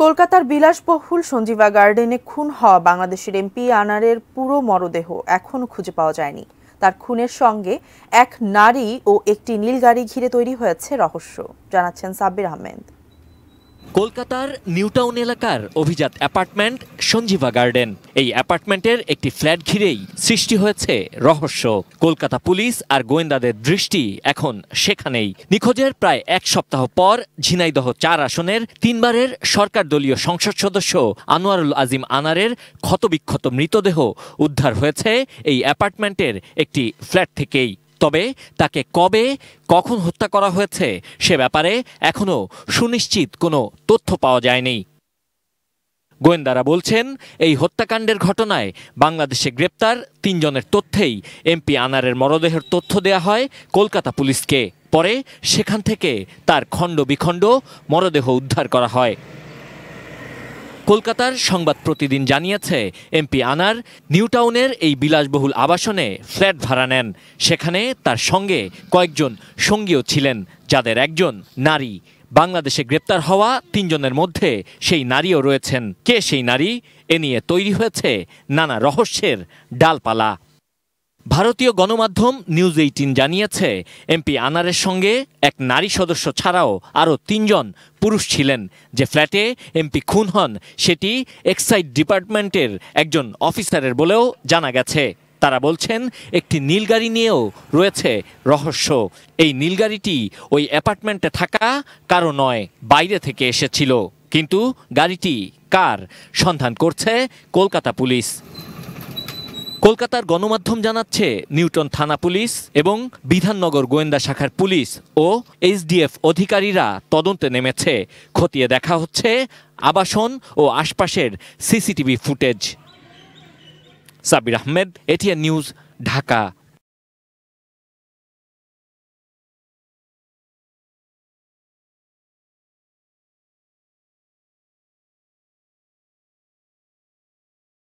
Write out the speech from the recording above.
কলকাতার বিলাসবহুল সঞ্জীবা গার্ডেনে খুন হওয়া বাংলাদেশের এমপি আনারের পুরো মরদেহ এখনো খুঁজে পাওয়া যায়নি। তার খুনের সঙ্গে এক নারী ও একটি নীল গাড়ি ঘিরে তৈরি হয়েছে রহস্য, জানাচ্ছেন সাব্বির আহমেদ। কলকাতার নিউটাউন এলাকার অভিজাত অ্যাপার্টমেন্ট সঞ্জীবা গার্ডেন। এই অ্যাপার্টমেন্টের একটি ফ্ল্যাট ঘিরেই সৃষ্টি হয়েছে রহস্য। কলকাতা পুলিশ আর গোয়েন্দাদের দৃষ্টি এখন সেখানেই। নিখোঁজের প্রায় এক সপ্তাহ পর ঝিনাইদহ ৪ আসনের ৩ বারের সরকার দলীয় সংসদ সদস্য আনোয়ারুল আজিম আনারের ক্ষতবিক্ষত মৃতদেহ উদ্ধার হয়েছে এই অ্যাপার্টমেন্টের একটি ফ্ল্যাট থেকেই। তবে তাকে কবে কখন হত্যা করা হয়েছে সে ব্যাপারে এখনো সুনিশ্চিত কোনো তথ্য পাওয়া যায়নি। গোয়েন্দারা বলছেন, এই হত্যাকাণ্ডের ঘটনায় বাংলাদেশে গ্রেপ্তার ৩ জনের তথ্যেই এমপি আনারের মরদেহের তথ্য দেয়া হয় কলকাতা পুলিশকে। পরে সেখান থেকে তার খণ্ড বিখণ্ড মরদেহ উদ্ধার করা হয়। কলকাতার সংবাদ প্রতিদিন জানিয়েছে, এমপি আনার নিউটাউনের এই বিলাসবহুল আবাসনে ফ্ল্যাট ভাড়া নেন। সেখানে তার সঙ্গে কয়েকজন সঙ্গীও ছিলেন, যাদের একজন নারী। বাংলাদেশে গ্রেপ্তার হওয়া ৩ জনের মধ্যে সেই নারীও রয়েছেন। কে সেই নারী, এ নিয়ে তৈরি হয়েছে নানা রহস্যের ডালপালা। ভারতীয় গণমাধ্যম নিউজ 18 জানিয়েছে, এমপি আনারের সঙ্গে এক নারী সদস্য ছাড়াও আরও ৩ জন পুরুষ ছিলেন। যে ফ্ল্যাটে এমপি খুন হন সেটি এক্সাইজ ডিপার্টমেন্টের একজন অফিসারের বলেও জানা গেছে। তারা বলছেন, একটি নীলগাড়ি নিয়েও রয়েছে রহস্য। এই নীলগাড়িটি ওই অ্যাপার্টমেন্টে থাকা কারো নয়, বাইরে থেকে এসেছিল। কিন্তু গাড়িটি কার সন্ধান করছে কলকাতা পুলিশ। কলকাতার গণমাধ্যম জানাচ্ছে, নিউটন থানা পুলিশ এবং বিধাননগর গোয়েন্দা শাখার পুলিশ ও এসডিএফ অধিকারীরা তদন্তে নেমেছে। খতিয়ে দেখা হচ্ছে আবাসন ও আশপাশের CCTV footage. Sabbir Ahmed, ATN news, Dhaka.